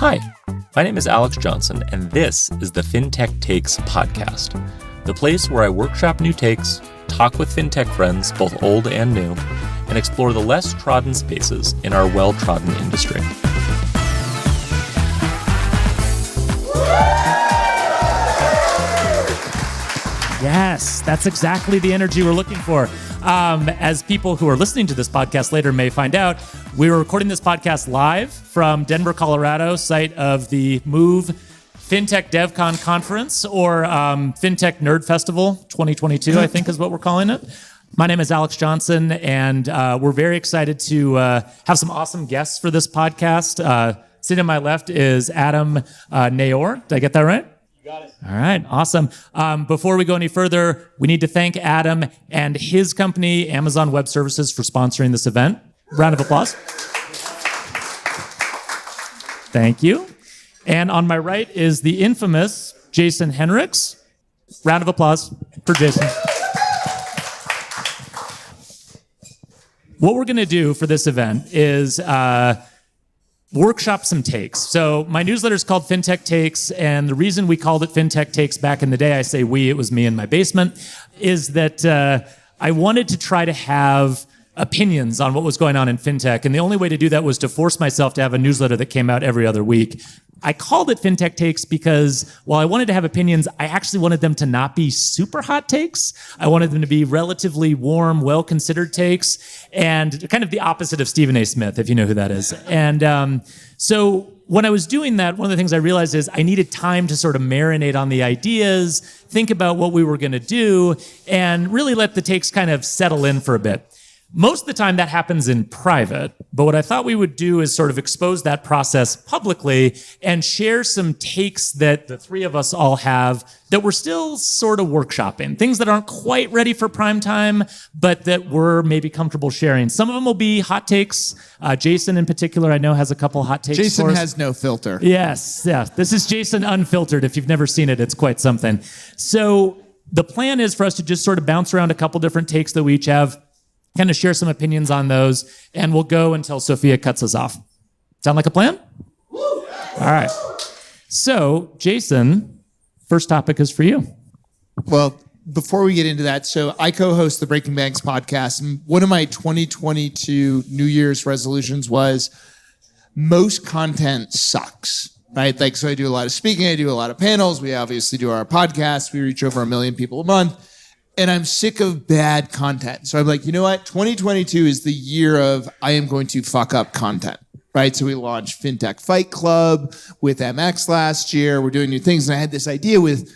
Hi, my name is Alex Johnson, and this is the Fintech Takes podcast, the place where I workshop new takes, talk with fintech friends, both old and new, and explore the less trodden spaces in our well-trodden industry. Yes, that's exactly the energy we're looking for. As people who are listening to this podcast later may find out, we were recording this podcast live from Denver, Colorado, site of the Move Fintech Devcon conference, or Fintech Nerd Festival 2022, I think is what we're calling it. My name is Alex Johnson, and we're very excited to have some awesome guests for this podcast. Sitting to my left is Adam Naor. Did I get that right? Got it. All right, awesome. Before we go any further, we need to thank Adam and his company, Amazon Web Services, for sponsoring this event. Round of applause. Thank you. And on my right is the infamous Jason Henrichs. Round of applause for Jason. What we're going to do for this event is workshop some takes. So my newsletter is called Fintech Takes, and the reason we called it Fintech Takes back in the day, I say we, it was me in my basement, is that I wanted to try to have opinions on what was going on in fintech, and the only way to do that was to force myself to have a newsletter that came out every other week. I called it Fintech Takes because while I wanted to have opinions, I actually wanted them to not be super hot takes. I wanted them to be relatively warm, well-considered takes, and kind of the opposite of Stephen A. Smith, if you know who that is. And so when I was doing that, one of the things I realized is I needed time to sort of marinate on the ideas, think about what we were going to do, and really let the takes kind of settle in for a bit. Most of the time that happens in private, but what I thought we would do is sort of expose that process publicly and share some takes that the three of us all have that we're still sort of workshopping, things that aren't quite ready for prime time, but that we're maybe comfortable sharing. Some of them will be hot takes. Jason in particular, I know, has a couple hot takes. Jason has no filter. Yes. This is Jason Unfiltered. If you've never seen it, it's quite something. So the plan is for us to just sort of bounce around a couple different takes that we each have, kind of share some opinions on those, and we'll go until Sophia cuts us off. Sound like a plan? All right. So, Jason, first topic is for you. Well, before we get into that, so I co-host the Breaking Banks podcast, and one of my 2022 New Year's resolutions was most content sucks, right? Like, so I do a lot of speaking, I do a lot of panels, we obviously do our podcast, we reach over 1 million people a month. And I'm sick of bad content. So I'm like, you know what? 2022 is the year of I am going to fuck up content, right? So we launched Fintech Fight Club with MX last year. We're doing new things. And I had this idea with,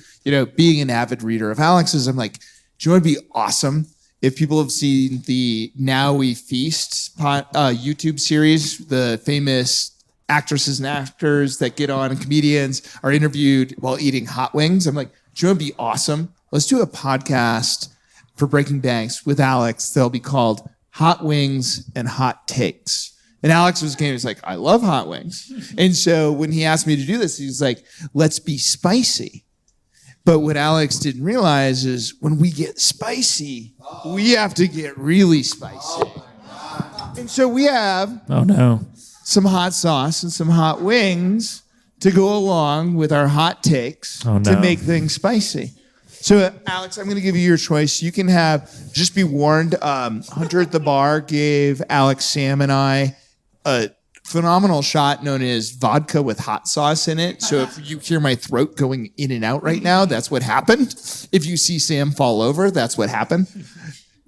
being an avid reader of Alex's. I'm like, do you want to be awesome? If people have seen the Now We Feast YouTube series, the famous actresses and actors that get on and comedians are interviewed while eating hot wings. I'm like, do you want to be awesome? Let's do a podcast for Breaking Banks with Alex. They'll be called Hot Wings and Hot Takes. And Alex was like, I love hot wings. And so when he asked me to do this, he was like, let's be spicy. But what Alex didn't realize is when we get spicy, we have to get really spicy. And so we have some hot sauce and some hot wings to go along with our hot takes to make things spicy. So, Alex, I'm going to give you your choice. You can just be warned, Hunter at the bar gave Alex, Sam, and I a phenomenal shot known as vodka with hot sauce in it. So if you hear my throat going in and out right now, that's what happened. If you see Sam fall over, that's what happened.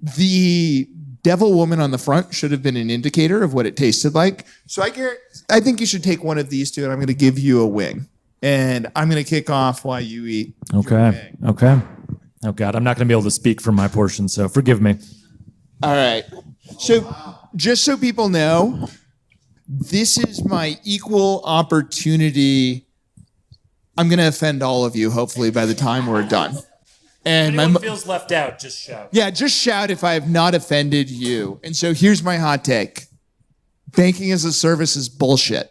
The devil woman on the front should have been an indicator of what it tasted like. So I think you should take one of these two, and I'm going to give you a wing. And I'm going to kick off while you eat. Okay. Oh, God. I'm not going to be able to speak for my portion, so forgive me. All right. So just so people know, this is my equal opportunity. I'm going to offend all of you, hopefully, by the time we're done. And anyone feels left out, just shout. Yeah, just shout if I have not offended you. And so here's my hot take. Banking as a service is bullshit.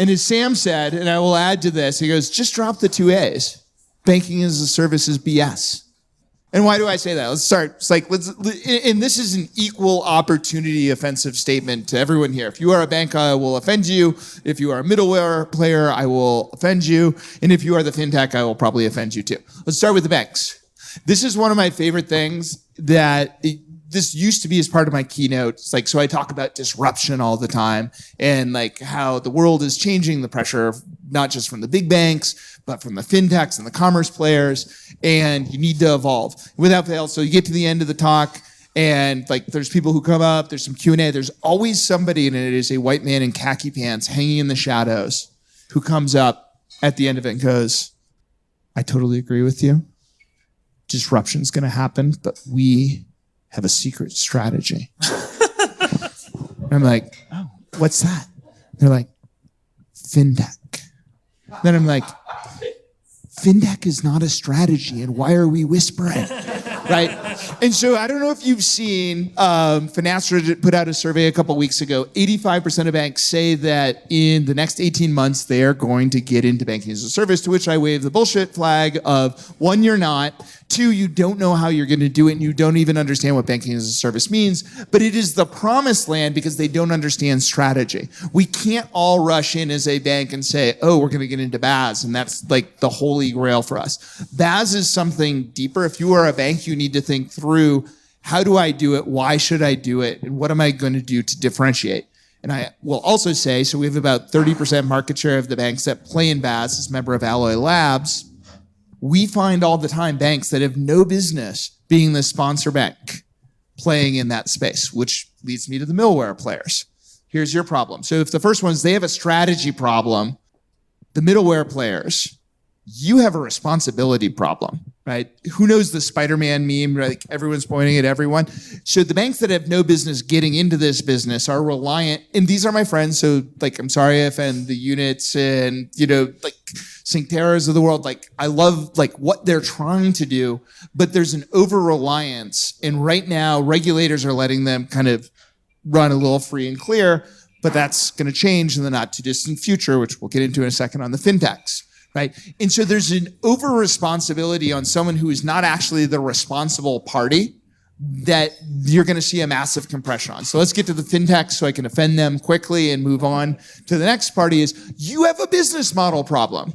And as Sam said, and I will add to this, he goes, just drop the 2 A's. Banking as a service is BS. And why do I say that? Let's start. It's like, and this is an equal opportunity offensive statement to everyone here. If you are a bank, I will offend you. If you are a middleware player, I will offend you. And if you are the fintech, I will probably offend you too. Let's start with the banks. This is one of my favorite things this used to be as part of my keynote. It's like, so I talk about disruption all the time and like how the world is changing, the pressure not just from the big banks, but from the fintechs and the commerce players, and you need to evolve without fail. So you get to the end of the talk and like there's people who come up, there's some Q&A, there's always somebody, and it is a white man in khaki pants hanging in the shadows who comes up at the end of it and goes, I totally agree with you. Disruption's gonna happen, but we have a secret strategy. And I'm like, oh, what's that? They're like, fintech. Then I'm like, fintech is not a strategy, and why are we whispering? Right? And so I don't know if you've seen, Finastra put out a survey a couple weeks ago. 85% of banks say that in the next 18 months, they are going to get into banking as a service, to which I wave the bullshit flag of, one, you're not. Two, you don't know how you're going to do it, and you don't even understand what banking as a service means. But it is the promised land because they don't understand strategy. We can't all rush in as a bank and say, oh, we're going to get into BAAS, and that's like the holy grail for us. BAAS is something deeper. If you are a bank, you need to think through, how do I do it? Why should I do it? And what am I going to do to differentiate? And I will also say, so we have about 30% market share of the banks that play in BAAS as a member of Alloy Labs. We find all the time banks that have no business being the sponsor bank playing in that space, which leads me to the middleware players. Here's your problem. So if the first one is they have a strategy problem, the middleware players, you have a responsibility problem, right? Who knows the Spider-Man meme, like everyone's pointing at everyone. So the banks that have no business getting into this business are reliant, and these are my friends, so like, I'm sorry I offend the units and, like Syncteras of the world. Like, I love like what they're trying to do, but there's an over-reliance, and right now regulators are letting them kind of run a little free and clear, but that's going to change in the not too distant future, which we'll get into in a second on the fintechs. Right? And so there's an over-responsibility on someone who is not actually the responsible party that you're going to see a massive compression on. So let's get to the fintechs so I can offend them quickly and move on to the next party is you have a business model problem.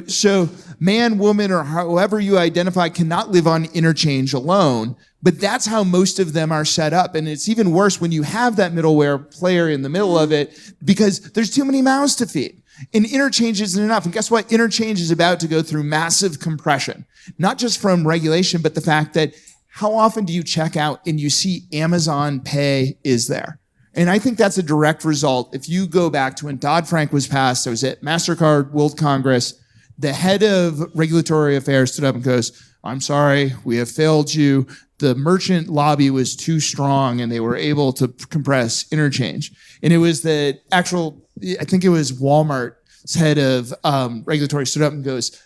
So man, woman, or however you identify cannot live on interchange alone, but that's how most of them are set up. And it's even worse when you have that middleware player in the middle of it because there's too many mouths to feed. And interchange isn't enough. And guess what? Interchange is about to go through massive compression, not just from regulation, but the fact that how often do you check out and you see Amazon Pay is there? And I think that's a direct result. If you go back to when Dodd-Frank was passed, I was at MasterCard World Congress, the head of regulatory affairs stood up and goes, I'm sorry, we have failed you. The merchant lobby was too strong and they were able to compress interchange. And it was I think it was Walmart's head of regulatory stood up and goes,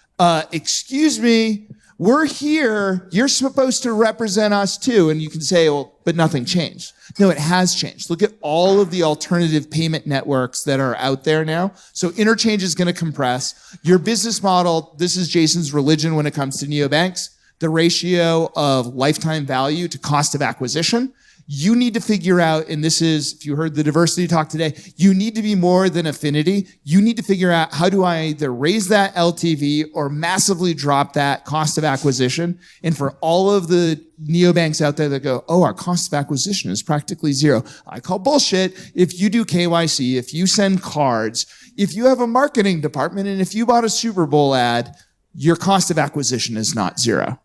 excuse me, we're here. You're supposed to represent us too. And you can say, well, but nothing changed. No, it has changed. Look at all of the alternative payment networks that are out there now. So interchange is going to compress. Your business model, this is Jason's religion when it comes to neobanks, the ratio of lifetime value to cost of acquisition. You need to figure out, and this is, if you heard the diversity talk today, you need to be more than affinity. You need to figure out how do I either raise that LTV or massively drop that cost of acquisition. And for all of the neobanks out there that go, oh, our cost of acquisition is practically zero. I call bullshit. If you do KYC, if you send cards, if you have a marketing department, and if you bought a Super Bowl ad, your cost of acquisition is not zero.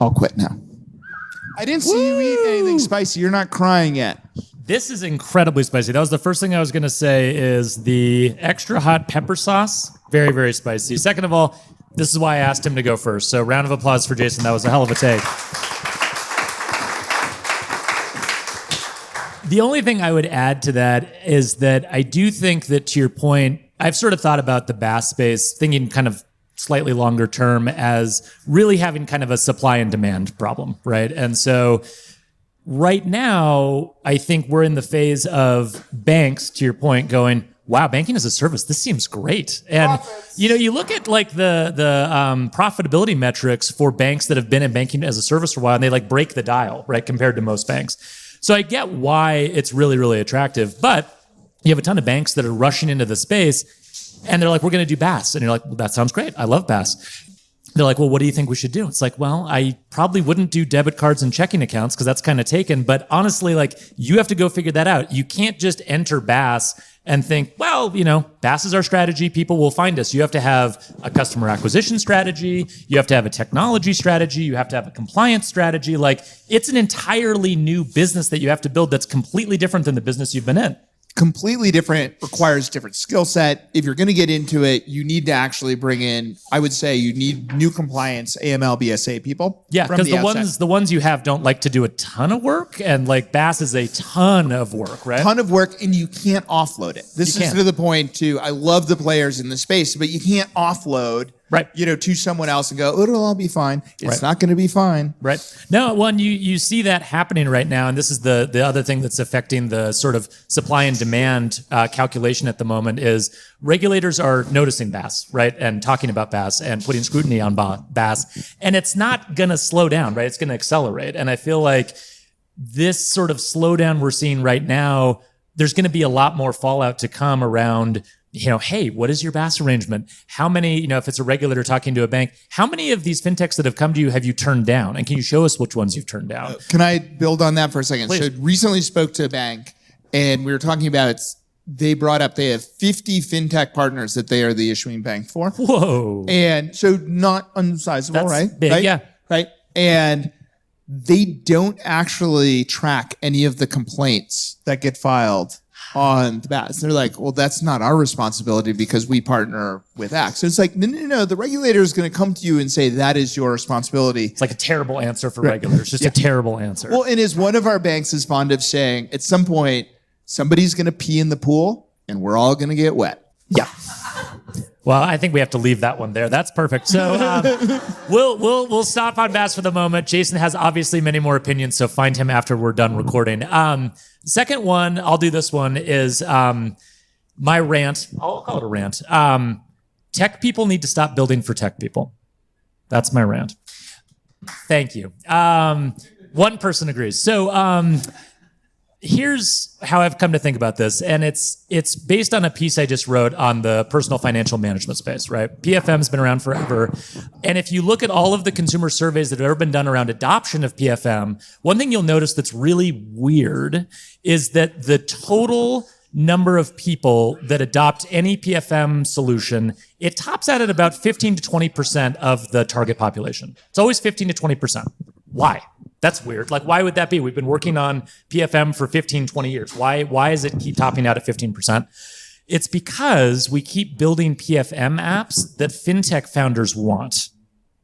I'll quit now. I didn't see you eat anything spicy. You're not crying yet. This is incredibly spicy. That was the first thing I was going to say is the extra hot pepper sauce. Very, very spicy. Second of all, this is why I asked him to go first. So round of applause for Jason. That was a hell of a take. The only thing I would add to that is that I do think that, to your point, I've sort of thought about the BAAS space, thinking kind of slightly longer term as really having kind of a supply and demand problem, right? And so right now, I think we're in the phase of banks, to your point, going, wow, banking as a service, this seems great. And you look at like the profitability metrics for banks that have been in banking as a service for a while, and they like break the dial, right, compared to most banks. So I get why it's really, really attractive, but you have a ton of banks that are rushing into the space and they're like, we're going to do BAAS. And you're like, well, that sounds great. I love BAAS. They're like, well, what do you think we should do? It's like, well, I probably wouldn't do debit cards and checking accounts because that's kind of taken. But honestly, like, you have to go figure that out. You can't just enter BAAS and think, well, BAAS is our strategy. People will find us. You have to have a customer acquisition strategy. You have to have a technology strategy. You have to have a compliance strategy. Like, it's an entirely new business that you have to build that's completely different than the business you've been in. Completely different, requires different skill set. If you're going to get into it, you need to actually bring in, I would say you need new compliance, AML, BSA people. Yeah, because the ones you have don't like to do a ton of work, and like BAAS is a ton of work, right? Ton of work, and you can't offload it. This is to the point too, I love the players in the space, but you can't offload to someone else and go, it'll all be fine. It's not going to be fine. Right. No, one, you see that happening right now, and this is the other thing that's affecting the sort of supply and demand calculation at the moment is regulators are noticing BAAS, right, and talking about BAAS and putting scrutiny on BAAS, and it's not going to slow down, right? It's going to accelerate, and I feel like this sort of slowdown we're seeing right now, there's going to be a lot more fallout to come around. Hey, what is your BAAS arrangement? How many, if it's a regulator talking to a bank, how many of these fintechs that have come to you have you turned down? And can you show us which ones you've turned down? Can I build on that for a second? Please. So recently spoke to a bank and we were talking about they brought up, they have 50 fintech partners that they are the issuing bank for. Whoa. And so not unsizable, That's right? big, right? yeah. Right. And they don't actually track any of the complaints that get filed on the BAAS. They're like, well, that's not our responsibility because we partner with X. So it's like, no. The regulator is going to come to you and say that is your responsibility. It's like a terrible answer for regulators. Just a terrible answer. Well, and as one of our banks is fond of saying, at some point, somebody's going to pee in the pool and we're all going to get wet. Yeah. Well, I think we have to leave that one there. That's perfect. So we'll stop on BAAS for the moment. Jason has obviously many more opinions, so find him after we're done recording. Second one, I'll do this one, is my rant. I'll call it a rant. Tech people need to stop building for tech people. That's my rant. Thank you. One person agrees. So here's how I've come to think about this, and it's based on a piece I just wrote on the personal financial management space, right? PFM's been around forever, and if you look at all of the consumer surveys that have ever been done around adoption of PFM, one thing you'll notice that's really weird is that the total number of people that adopt any PFM solution, it tops out at about 15 to 20% of the target population. It's always 15 to 20%. Why? That's weird. Like, why would that be? We've been working on PFM for 15, 20 years. Why does it keep topping out at 15%? It's because we keep building PFM apps that fintech founders want,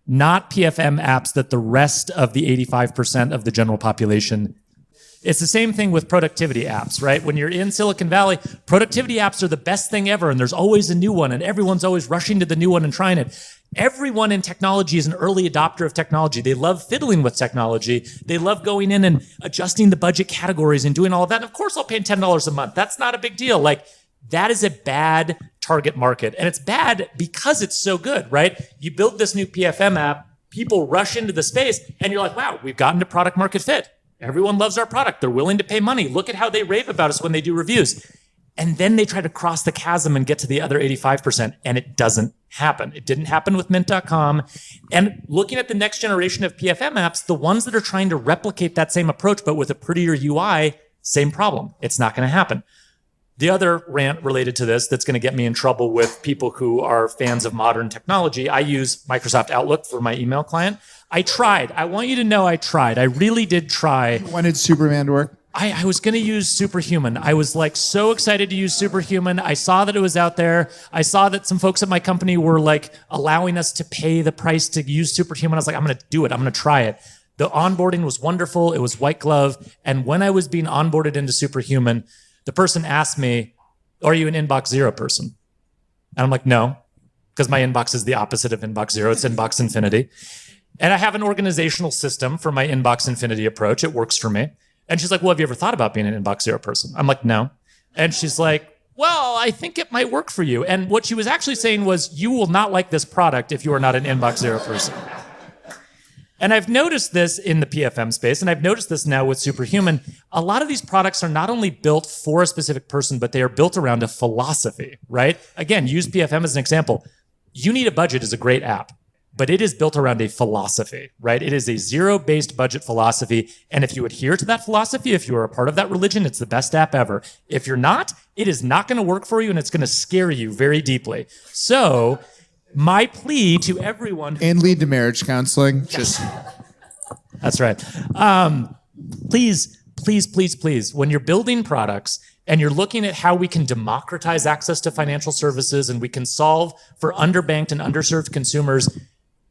not PFM apps that the rest of the 85% of the general population. It's the same thing with productivity apps, right? When you're in Silicon Valley, productivity apps are the best thing ever, and there's always a new one, and everyone's always rushing to the new one and trying it. Everyone in technology is an early adopter of technology. They love fiddling with technology. They love going in and adjusting the budget categories and doing all of that. And of course, I'll pay $10 a month. That's not a big deal. Like, that is a bad target market. And it's bad because it's so good, right? You build this new PFM app, people rush into the space, and you're like, wow, we've gotten to product market fit. Everyone loves our product. They're willing to pay money. Look at how they rave about us when they do reviews. And then they try to cross the chasm and get to the other 85%, and it doesn't happen. It didn't happen with Mint.com. And looking at the next generation of PFM apps, the ones that are trying to replicate that same approach, but with a prettier UI, same problem. It's not going to happen. The other rant related to this that's going to get me in trouble with people who are fans of modern technology, I use Microsoft Outlook for my email client. I tried. I want you to know I tried. I really did try. When did Superman work? I was going to use Superhuman. I was like so excited to use Superhuman. I saw that it was out there. I saw that some folks at my company were like allowing us to pay the price to use Superhuman. I was like, I'm going to do it. I'm going to try it. The onboarding was wonderful. It was white glove. And when I was being onboarded into Superhuman, the person asked me, are you an inbox zero person? And I'm like, no, because my inbox is the opposite of inbox zero. It's inbox infinity. And I have an organizational system for my inbox infinity approach. It works for me. And she's like, well, have you ever thought about being an inbox zero person? I'm like, no. And she's like, well, I think it might work for you. And what she was actually saying was, you will not like this product if you are not an inbox zero person. And I've noticed this in the PFM space, and I've noticed this now with Superhuman. A lot of these products are not only built for a specific person, but they are built around a philosophy, right? Again, use PFM as an example. You Need a Budget is a great app, but it is built around a philosophy, right? It is a zero-based budget philosophy. And if you adhere to that philosophy, if you are a part of that religion, it's the best app ever. If you're not, it is not going to work for you, and it's going to scare you very deeply. So my plea to everyone and lead to marriage counseling. That's right. Please, when you're building products and you're looking at how we can democratize access to financial services and we can solve for underbanked and underserved consumers,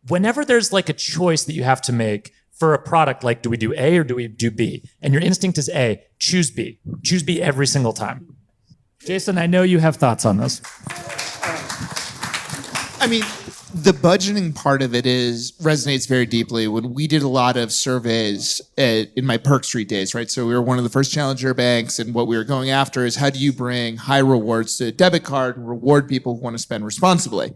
whenever there's like a choice that you have to make for a product, like do we do A or do we do B? And your instinct is A, choose B. Choose B every single time. Jason, I know you have thoughts on this. I mean, the budgeting part of it resonates very deeply. When we did a lot of surveys in my Perk Street days, right? So we were one of the first challenger banks, and what we were going after is how do you bring high rewards to a debit card and reward people who want to spend responsibly?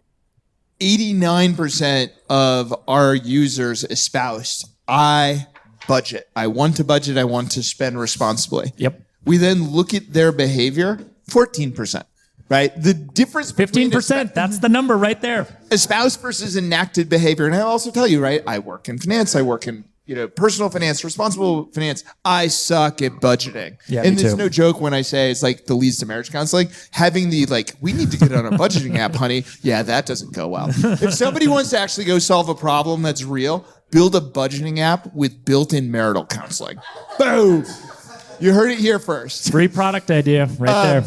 89% of our users espoused, I budget. I want to budget. I want to spend responsibly. Yep. We then look at their behavior, 14%. Right? The difference 15%, that's the number right there. Espouse versus enacted behavior. And I'll also tell you, right? I work in finance. I work in, personal finance, responsible finance. I suck at budgeting. Yeah, and it's too. no joke when I say it's like the leads to marriage counseling. Having the we need to get on a budgeting app, honey. Yeah, that doesn't go well. If somebody wants to actually go solve a problem that's real, build a budgeting app with built-in marital counseling. Boom. You heard it here first. Free product idea right there.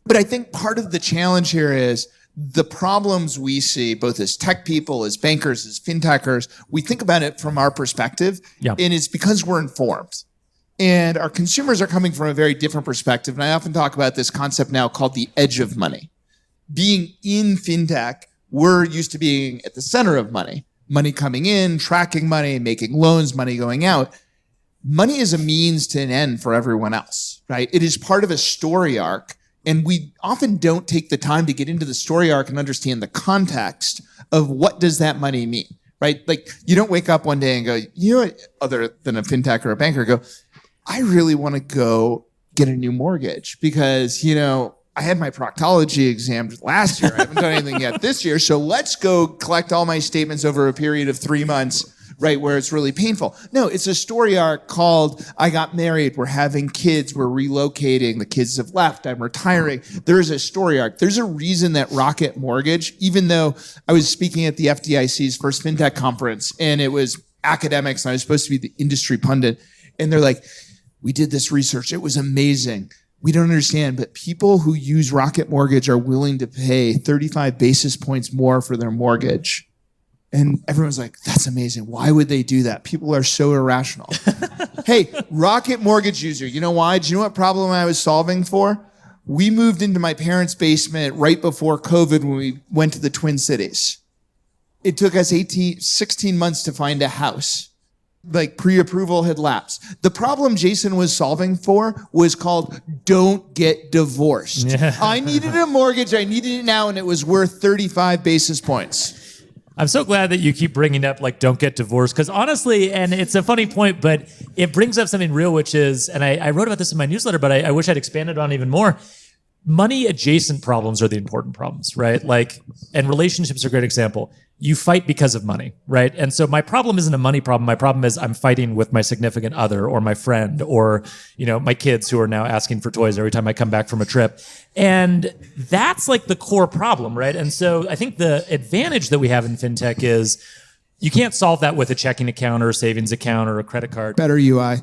But I think part of the challenge here is the problems we see, both as tech people, as bankers, as fintechers, we think about it from our perspective, and it's because we're informed. And our consumers are coming from a very different perspective. And I often talk about this concept now called the edge of money. Being in fintech, we're used to being at the center of money. Money coming in, tracking money, making loans, money going out. Money is a means to an end for everyone else, right? It is part of a story arc. And we often don't take the time to get into the story arc and understand the context of what does that money mean, right? Like you don't wake up one day and go, other than a fintech or a banker, go, I really want to go get a new mortgage because, I had my proctology exam last year. I haven't done anything yet this year. So let's go collect all my statements over a period of 3 months, right, where it's really painful. No, it's a story arc called I got married, we're having kids, we're relocating, the kids have left, I'm retiring. There's a story arc. There's a reason that Rocket Mortgage, even though I was speaking at the FDIC's first FinTech conference and it was academics and I was supposed to be the industry pundit, and they're like, we did this research, it was amazing. We don't understand, but people who use Rocket Mortgage are willing to pay 35 basis points more for their mortgage. And everyone's like, that's amazing. Why would they do that? People are so irrational. Hey, Rocket Mortgage user, you know why? Do you know what problem I was solving for? We moved into my parents' basement right before COVID when we went to the Twin Cities. It took us 16 months to find a house. Like pre-approval had lapsed. The problem Jason was solving for was called don't get divorced. Yeah. I needed a mortgage. I needed it now, and it was worth 35 basis points. I'm so glad that you keep bringing up don't get divorced, because honestly, and it's a funny point, but it brings up something real, which is, and I wrote about this in my newsletter, but I wish I'd expanded on even more. Money adjacent problems are the important problems, right? And relationships are a great example. You fight because of money, right? And so my problem isn't a money problem. My problem is I'm fighting with my significant other or my friend or, my kids who are now asking for toys every time I come back from a trip. And that's the core problem, right? And so I think the advantage that we have in fintech is you can't solve that with a checking account or a savings account or a credit card. Better UI.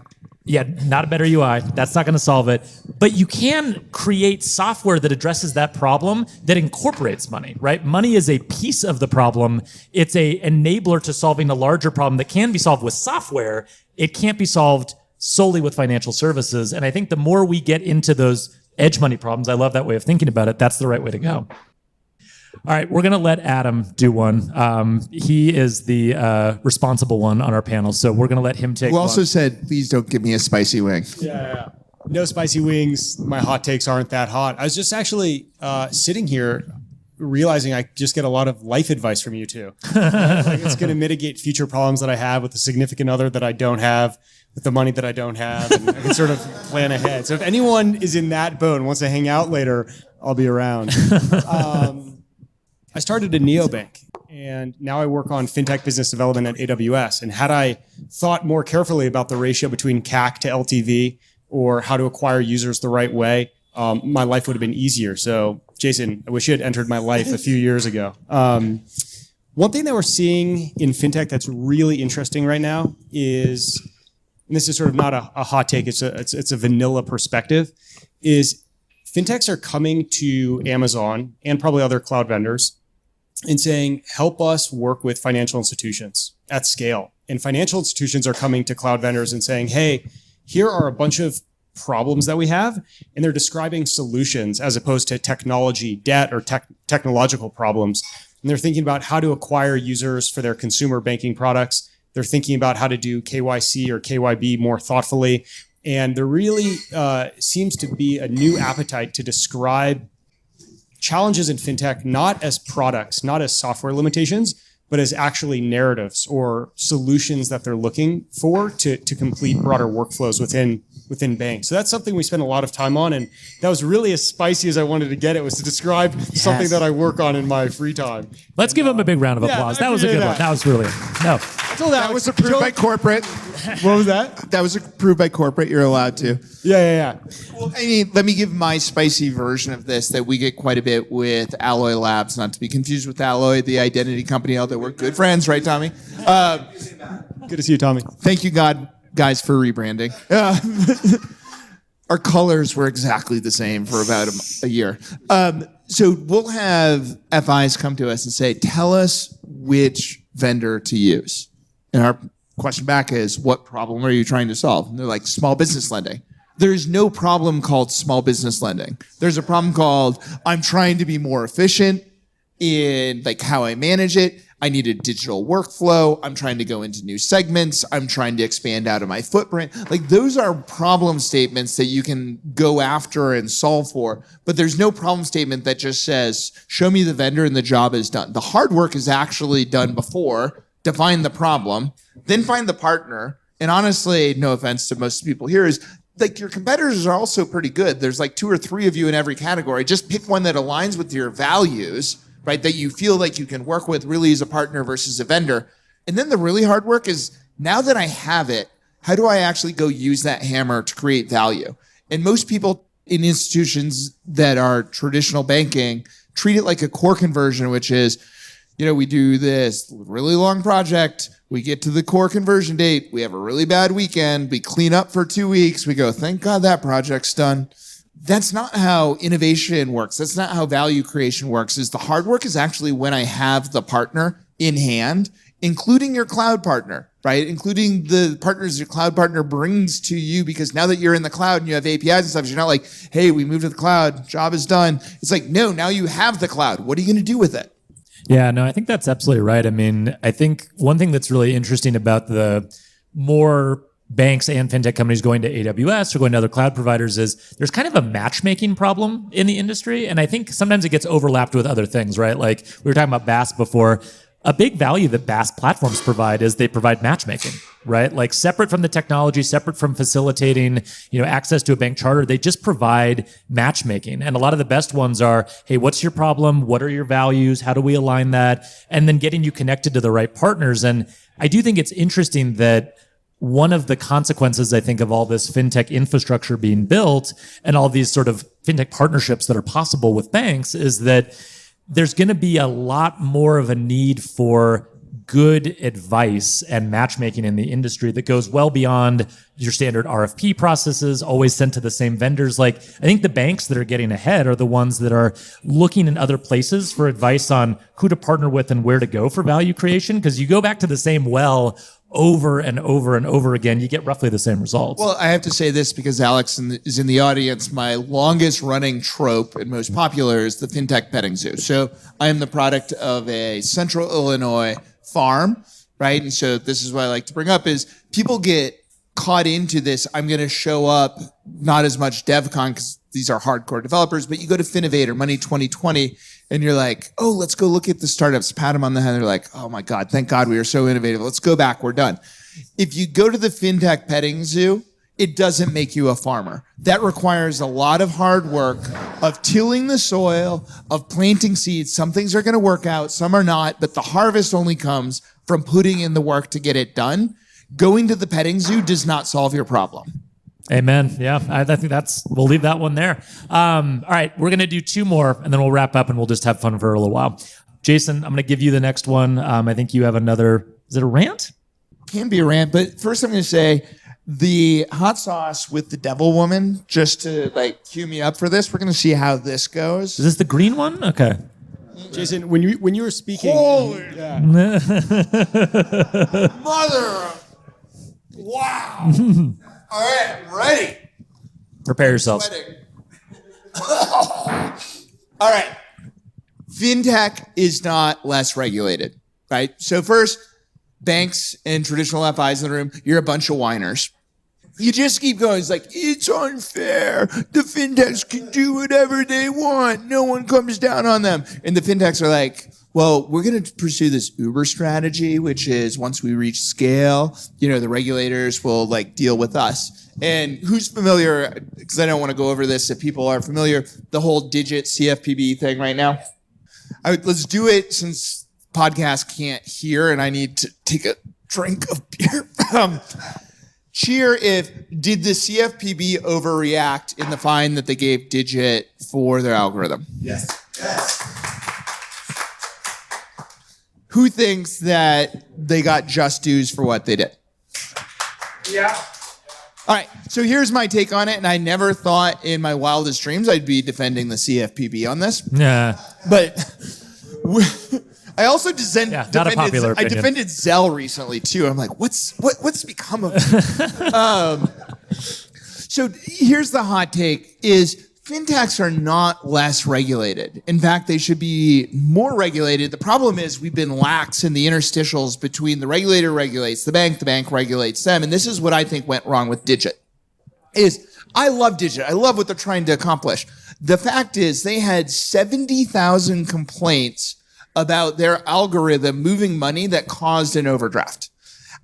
Yeah, not a better UI. That's not going to solve it. But you can create software that addresses that problem that incorporates money, right? Money is a piece of the problem. It's a enabler to solving a larger problem that can be solved with software. It can't be solved solely with financial services. And I think the more we get into those edge money problems, I love that way of thinking about it. That's the right way to go. All right, we're going to let Adam do one. He is the responsible one on our panel, so we're going to let him take Who also one. said, please don't give me a spicy wing. Yeah. no spicy wings. My hot takes aren't that hot. I was just actually sitting here realizing I just get a lot of life advice from you two. Like it's going to mitigate future problems that I have with a significant other that I don't have, with the money that I don't have, and I can sort of plan ahead. So if anyone is in that boat and wants to hang out later, I'll be around. I started a neobank, and now I work on fintech business development at AWS. And had I thought more carefully about the ratio between CAC to LTV or how to acquire users the right way, my life would have been easier. So, Jason, I wish you had entered my life a few years ago. One thing that we're seeing in fintech that's really interesting right now is, and this is sort of not a hot take, it's a vanilla perspective, is fintechs are coming to Amazon and probably other cloud vendors and saying, help us work with financial institutions at scale. And financial institutions are coming to cloud vendors and saying, hey, here are a bunch of problems that we have, and they're describing solutions as opposed to technology debt or technological problems. And they're thinking about how to acquire users for their consumer banking products. They're thinking about how to do KYC or KYB more thoughtfully. And there really seems to be a new appetite to describe challenges in fintech, not as products, not as software limitations, but as actually narratives or solutions that they're looking for to complete broader workflows within banks. So that's something we spend a lot of time on, and that was really as spicy as I wanted to get it, was to describe something that I work on in my free time. Let's give him a big round of applause. That was a good one. That was brilliant. No. That was approved by corporate. What was that? That was approved by corporate. You're allowed to. Yeah. Well, I mean, let me give my spicy version of this that we get quite a bit with Alloy Labs, not to be confused with Alloy, the identity company, although we're good friends, right, Tommy? Good to see you, Tommy. Thank you, guys, for rebranding. Our colors were exactly the same for about a year. So we'll have FIs come to us and say, tell us which vendor to use. And our question back is, what problem are you trying to solve? And they're like, small business lending. There's no problem called small business lending. There's a problem called, I'm trying to be more efficient in like how I manage it. I need a digital workflow. I'm trying to go into new segments. I'm trying to expand out of my footprint. Like those are problem statements that you can go after and solve for. But there's no problem statement that just says, show me the vendor and the job is done. The hard work is actually done before. Define the problem, then find the partner. And honestly, no offense to most people here, is like your competitors are also pretty good. There's like 2 or 3 of you in every category. Just pick one that aligns with your values, right? That you feel like you can work with really as a partner versus a vendor. And then the really hard work is, now that I have it, how do I actually go use that hammer to create value? And most people in institutions that are traditional banking treat it like a core conversion, which is, we do this really long project. We get to the core conversion date. We have a really bad weekend. We clean up for 2 weeks. We go, thank God that project's done. That's not how innovation works. That's not how value creation works. Is the hard work is actually when I have the partner in hand, including your cloud partner, right? Including the partners your cloud partner brings to you, because now that you're in the cloud and you have APIs and stuff, you're not like, hey, we moved to the cloud, job is done. It's like, no, now you have the cloud. What are you going to do with it? Yeah, no, I think that's absolutely right. I mean, I think one thing that's really interesting about the more banks and fintech companies going to AWS or going to other cloud providers is there's kind of a matchmaking problem in the industry. And I think sometimes it gets overlapped with other things, right? Like we were talking about BAAS before. A big value that BAAS platforms provide is they provide matchmaking, right? Like separate from the technology, separate from facilitating, access to a bank charter, they just provide matchmaking. And a lot of the best ones are, hey, what's your problem? What are your values? How do we align that? And then getting you connected to the right partners. And I do think it's interesting that one of the consequences, I think, of all this fintech infrastructure being built and all these sort of fintech partnerships that are possible with banks is that there's going to be a lot more of a need for good advice and matchmaking in the industry that goes well beyond your standard RFP processes, always sent to the same vendors. Like, I think the banks that are getting ahead are the ones that are looking in other places for advice on who to partner with and where to go for value creation. Because you go back to the same well over and over and over again, you get roughly the same results. Well, I have to say this because Alex is in the audience. My longest running trope and most popular is the fintech petting zoo. So I am the product of a Central Illinois farm, right? And so this is what I like to bring up is people get caught into this, I'm going to show up, not as much Devcon because these are hardcore developers, but you go to Finnovator, Money 2020, and you're like, oh, let's go look at the startups, pat them on the head. They're like, oh my God, thank God we are so innovative. Let's go back, we're done. If you go to the FinTech petting zoo, it doesn't make you a farmer. That requires a lot of hard work of tilling the soil, of planting seeds. Some things are going to work out, some are not, but the harvest only comes from putting in the work to get it done. Going to the petting zoo does not solve your problem. Amen. Yeah, I think we'll leave that one there. All right, we're going to do two more, and then we'll wrap up, and we'll just have fun for a little while. Jason, I'm going to give you the next one. I think you have another, is it a rant? Can be a rant, but first I'm going to say the hot sauce with the devil woman, just to cue me up for this. We're going to see how this goes. Is this the green one? Okay. Jason, when you were speaking, Holy mother! Wow! All right, I'm ready. Prepare yourselves. All right. FinTech is not less regulated, right? So first, banks and traditional FIs in the room, you're a bunch of whiners. You just keep going. It's like, it's unfair. The FinTechs can do whatever they want. No one comes down on them. And the FinTechs are like, well, we're going to pursue this Uber strategy, which is once we reach scale, the regulators will deal with us. And who's familiar, because I don't want to go over this if people are familiar, the whole digit CFPB thing right now. Let's do it since podcast can't hear and I need to take a drink of beer. Cheer if, did the CFPB overreact in the fine that they gave Digit for their algorithm? Yes. Who thinks that they got just dues for what they did? Yeah. All right, so here's my take on it, and I never thought in my wildest dreams I'd be defending the CFPB on this. Yeah. But I also not a popular opinion. I defended Zelle recently too. I'm like, what's become of it? So here's the hot take: is fintechs are not less regulated. In fact, they should be more regulated. The problem is we've been lax in the interstitials between the regulator regulates the bank regulates them, and this is what I think went wrong with Digit. I love Digit. I love what they're trying to accomplish. The fact is they had 70,000 complaints about their algorithm moving money that caused an overdraft.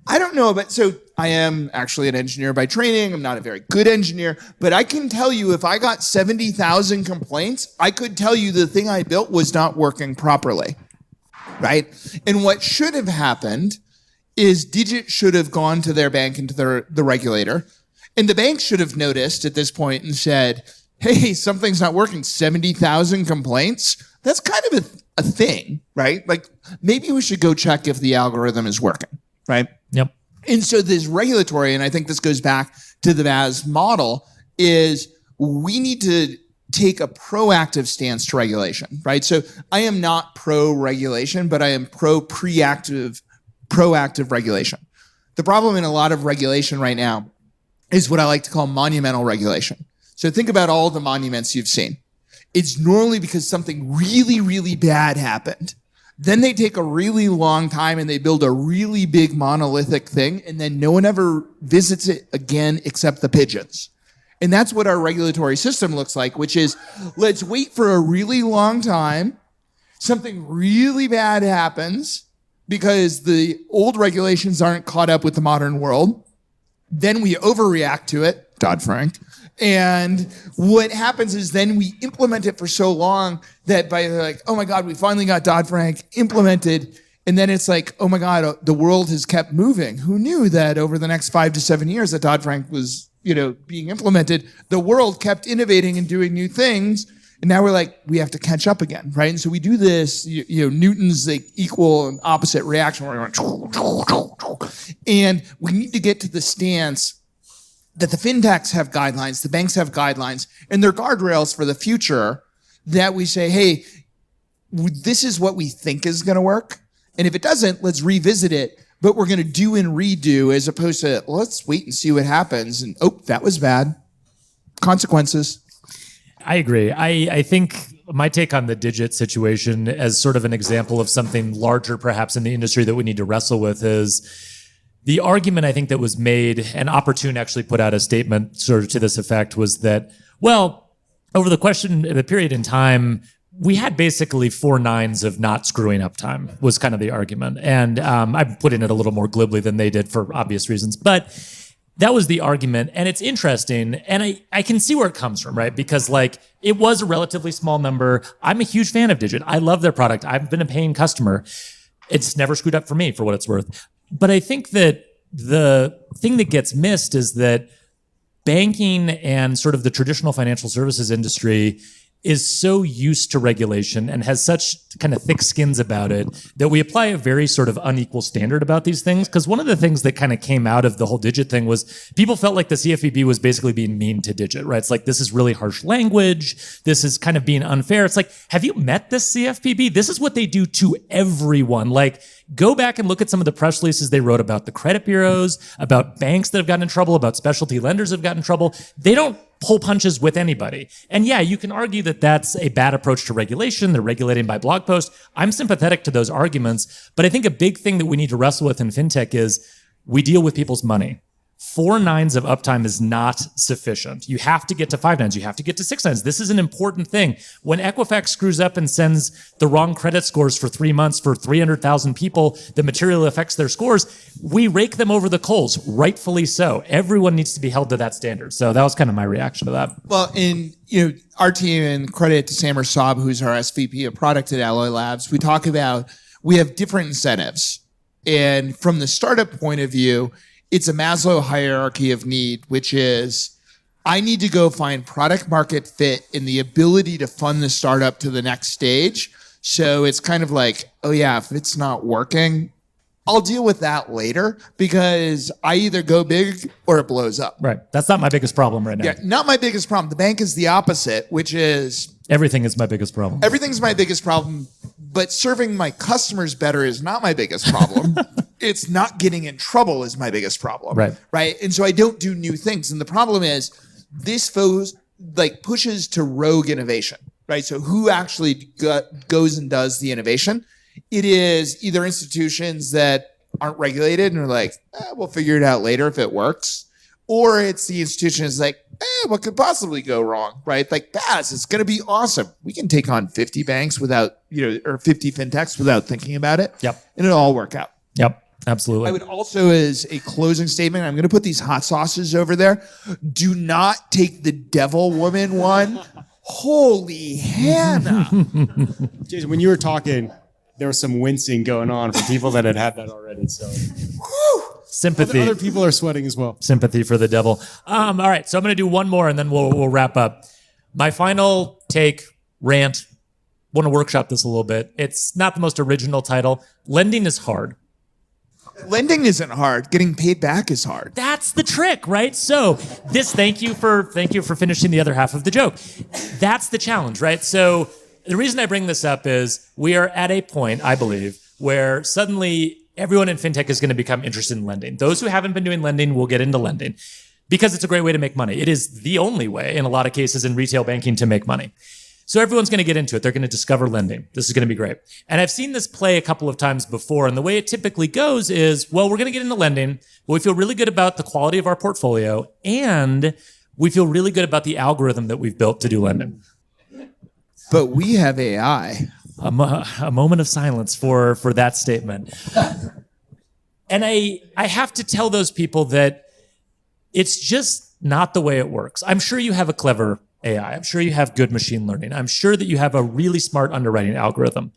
I don't know about, so I am actually an engineer by training. I'm not a very good engineer, but I can tell you if I got 70,000 complaints, I could tell you the thing I built was not working properly, right? And what should have happened is Digit should have gone to their bank and to the regulator, and the bank should have noticed at this point and said, hey, something's not working, 70,000 complaints? That's kind of a thing, right? Maybe we should go check if the algorithm is working, right? Yep. And so this regulatory, and I think this goes back to the BAAS model, is we need to take a proactive stance to regulation, right? So I am not pro-regulation, but I am proactive regulation. The problem in a lot of regulation right now is what I like to call monumental regulation. So think about all the monuments you've seen. It's normally because something really, really bad happened. Then they take a really long time and they build a really big monolithic thing, and then no one ever visits it again except the pigeons. And that's what our regulatory system looks like, which is let's wait for a really long time. Something really bad happens because the old regulations aren't caught up with the modern world. Then we overreact to it, Dodd-Frank. And what happens is then we implement it for so long that by oh my God, we finally got Dodd-Frank implemented. And then it's like, oh my God, the world has kept moving. Who knew that over the next 5 to 7 years that Dodd-Frank was, being implemented, the world kept innovating and doing new things. And now we're like, we have to catch up again, right? And so we do this, Newton's equal and opposite reaction. We're going, and we need to get to the stance that the fintechs have guidelines, the banks have guidelines, and they're guardrails for the future that we say, hey, this is what we think is going to work. And if it doesn't, let's revisit it. But we're going to do and redo as opposed to let's wait and see what happens. And that was bad. Consequences. I agree. I think my take on the Digit situation as sort of an example of something larger perhaps in the industry that we need to wrestle with is the argument I think that was made, and Opportune actually put out a statement sort of to this effect, was that, well, over the period in time, we had basically 4 nines of not screwing up time, was kind of the argument. And I'm putting it a little more glibly than they did for obvious reasons. But that was the argument. And it's interesting. And I can see where it comes from, right? Because like it was a relatively small number. I'm a huge fan of Digit. I love their product. I've been a paying customer. It's never screwed up for me, for what it's worth. But I think that the thing that gets missed is that banking and sort of the traditional financial services industry is so used to regulation and has such kind of thick skins about it that we apply a very sort of unequal standard about these things. Because one of the things that kind of came out of the whole Digit thing was people felt like the CFPB was basically being mean to Digit, right? It's like, this is really harsh language. This is kind of being unfair. It's like, have you met this CFPB? This is what they do to everyone. Like, go back and look at some of the press releases they wrote about the credit bureaus, about banks that have gotten in trouble, about specialty lenders that have gotten in trouble. They don't pull punches with anybody. And yeah, you can argue that that's a bad approach to regulation. They're regulating by blog post. I'm sympathetic to those arguments, but I think a big thing that we need to wrestle with in fintech is we deal with people's money. 4 nines of uptime is not sufficient. You have to get to 5 nines. You have to get to 6 nines. This is an important thing. When Equifax screws up and sends the wrong credit scores for 3 months for 300,000 people that materially affects their scores, we rake them over the coals, rightfully so. Everyone needs to be held to that standard. So that was kind of my reaction to that. Well, our team, and credit to Samer Saab, who's our SVP of product at Alloy Labs, we have different incentives. And from the startup point of view, it's a Maslow hierarchy of need, which is I need to go find product market fit and the ability to fund the startup to the next stage. So it's kind of like, oh yeah, if it's not working, I'll deal with that later because I either go big or it blows up. Right. That's not my biggest problem right now. Yeah, not my biggest problem. The bank is the opposite, which is everything is my biggest problem. Everything's my biggest problem, but serving my customers better is not my biggest problem. It's not getting in trouble is my biggest problem. Right. And so I don't do new things. And the problem is this pushes to rogue innovation, right? So who actually goes and does the innovation? It is either institutions that aren't regulated and are like, we'll figure it out later if it works. Or it's the institution that's like, what could possibly go wrong, right? Like BAAS, it's going to be awesome. We can take on 50 banks without, or 50 fintechs without thinking about it. Yep. And it'll all work out. Yep. Absolutely. I would also, as a closing statement, I'm going to put these hot sauces over there. Do not take the devil woman one. Holy Hannah. Jason, when you were talking, there was some wincing going on for people that had that already. So sympathy. Other people are sweating as well. Sympathy for the devil. All right. So I'm going to do one more and then we'll wrap up. My final take, rant. Want to workshop this a little bit. It's not the most original title. Lending is hard. Lending isn't hard. Getting paid back is hard. That's the trick, right? So thank you for finishing the other half of the joke. That's the challenge, right? So the reason I bring this up is we are at a point, I believe, where suddenly everyone in fintech is going to become interested in lending. Those who haven't been doing lending will get into lending because it's a great way to make money. It is the only way in a lot of cases in retail banking to make money. So everyone's going to get into it. They're going to discover lending. This is going to be great. And I've seen this play a couple of times before. And the way it typically goes is, well, we're going to get into lending, but we feel really good about the quality of our portfolio. And we feel really good about the algorithm that we've built to do lending. But we have AI. A moment of silence for that statement. And I have to tell those people that it's just not the way it works. I'm sure you have a clever AI. I'm sure you have good machine learning. I'm sure that you have a really smart underwriting algorithm.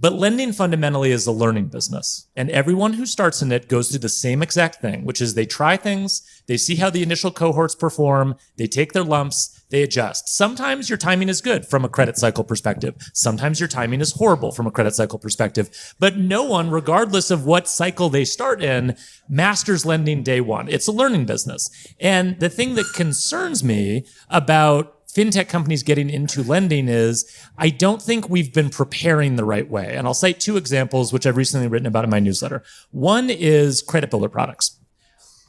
But lending fundamentally is a learning business. And everyone who starts in it goes through the same exact thing, which is they try things, they see how the initial cohorts perform, they take their lumps, they adjust. Sometimes your timing is good from a credit cycle perspective. Sometimes your timing is horrible from a credit cycle perspective. But no one, regardless of what cycle they start in, masters lending day one. It's a learning business. And the thing that concerns me about fintech companies getting into lending is I don't think we've been preparing the right way. And I'll cite 2 examples, which I've recently written about in my newsletter. One is credit builder products.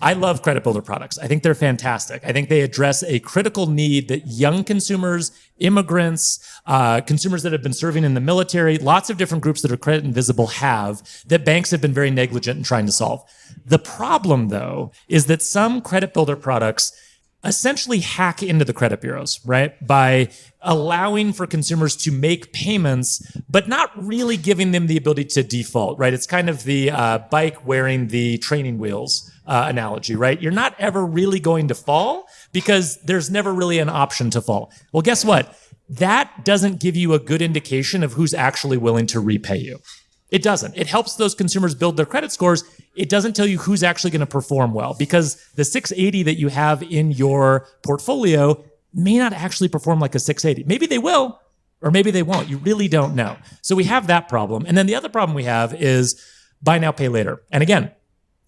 I love credit builder products. I think they're fantastic. I think they address a critical need that young consumers, immigrants, consumers that have been serving in the military, lots of different groups that are credit invisible have that banks have been very negligent in trying to solve. The problem, though, is that some credit builder products essentially hack into the credit bureaus, right? By allowing for consumers to make payments, but not really giving them the ability to default, right? It's kind of the bike wearing the training wheels analogy, right? You're not ever really going to fall because there's never really an option to fall. Well, guess what? That doesn't give you a good indication of who's actually willing to repay you. It doesn't. It helps those consumers build their credit scores. It doesn't tell you who's actually going to perform well because the 680 that you have in your portfolio may not actually perform like a 680. Maybe they will, or maybe they won't. You really don't know. So we have that problem. And then the other problem we have is buy now, pay later. And again,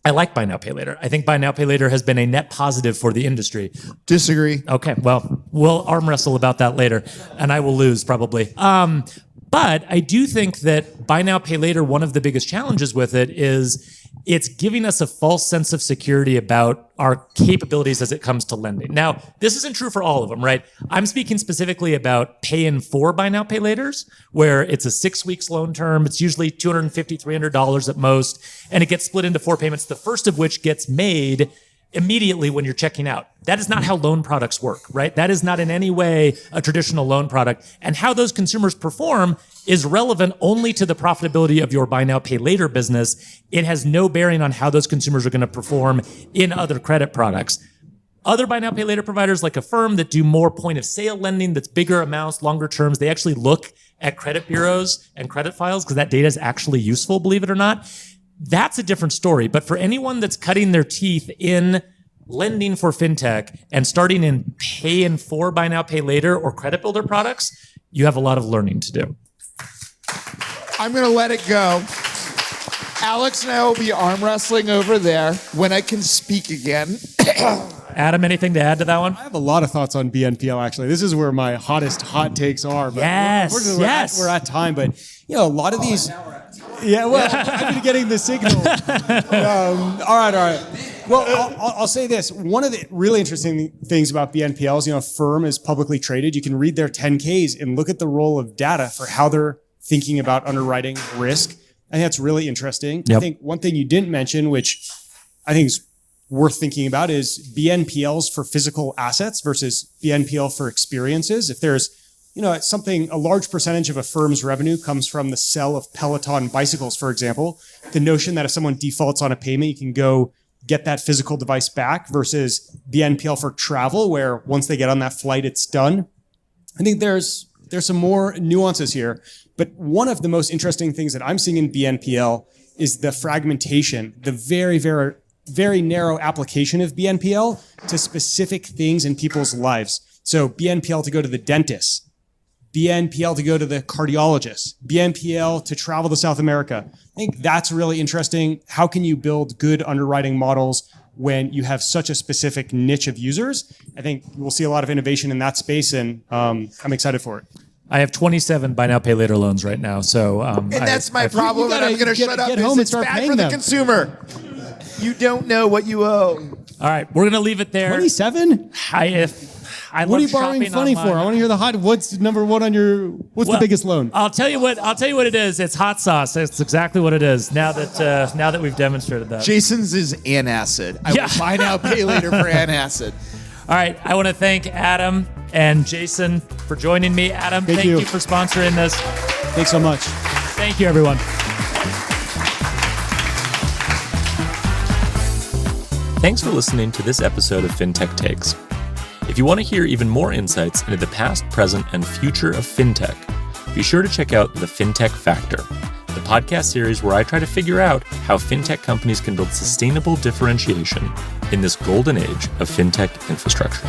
I like buy now, pay later. I think buy now, pay later has been a net positive for the industry. Disagree. Okay, well, we'll arm wrestle about that later, and I will lose probably. But I do think that buy now, pay later, one of the biggest challenges with it is it's giving us a false sense of security about our capabilities as it comes to lending. Now, this isn't true for all of them, right? I'm speaking specifically about pay in 4 buy now, pay laters, where it's a 6 weeks loan term. It's usually $250, $300 at most, and it gets split into 4 payments, the first of which gets made immediately when you're checking out. That is not how loan products work, right? That is not in any way a traditional loan product. And how those consumers perform is relevant only to the profitability of your buy now, pay later business. It has no bearing on how those consumers are going to perform in other credit products. Other buy now, pay later providers like Affirm that do more point of sale lending, that's bigger amounts, longer terms, they actually look at credit bureaus and credit files because that data is actually useful, believe it or not. That's a different story. But for anyone that's cutting their teeth in lending for fintech and starting in pay in 4 buy now, pay later or credit builder products, you have a lot of learning to do. I'm going to let it go. Alex and I will be arm wrestling over there when I can speak again. Adam, anything to add to that one? I have a lot of thoughts on BNPL, actually. This is where my hottest hot takes are. But Yes. We're at time, but a lot of these... Yeah, well, I've been getting the signal. All right. Well, I'll say this. One of the really interesting things about BNPLs, Affirm is publicly traded. You can read their 10Ks and look at the role of data for how they're thinking about underwriting risk. I think that's really interesting. Yep. I think one thing you didn't mention, which I think is worth thinking about, is BNPLs for physical assets versus BNPL for experiences. If there's a large percentage of a firm's revenue comes from the sale of Peloton bicycles, for example. The notion that if someone defaults on a payment, you can go get that physical device back versus BNPL for travel, where once they get on that flight, it's done. I think there's some more nuances here. But one of the most interesting things that I'm seeing in BNPL is the fragmentation, the very, very, very narrow application of BNPL to specific things in people's lives. So BNPL to go to the dentist, BNPL to go to the cardiologist, BNPL to travel to South America. I think that's really interesting. How can you build good underwriting models when you have such a specific niche of users? I think we'll see a lot of innovation in that space, and I'm excited for it. I have 27 buy now, pay later loans right now. So, and that's my problem, and I'm going to shut up. Get home and start bad paying for the them. consumer. You don't know what you owe. All right, we're going to leave it there. 27? I What are love you borrowing shopping funny online. for? I want to hear what's number one on your, what's the biggest loan? I'll tell you what it is. It's hot sauce. That's exactly what it is. Now that we've demonstrated that. Jason's is antacid. I will buy now, pay later for antacid. All right, I want to thank Adam and Jason for joining me. Adam, thank you for sponsoring this. Thanks so much. Thank you, everyone. Thanks for listening to this episode of FinTech Takes. If you want to hear even more insights into the past, present, and future of fintech, be sure to check out the Fintech Factor, the podcast series where I try to figure out how fintech companies can build sustainable differentiation in this golden age of fintech infrastructure.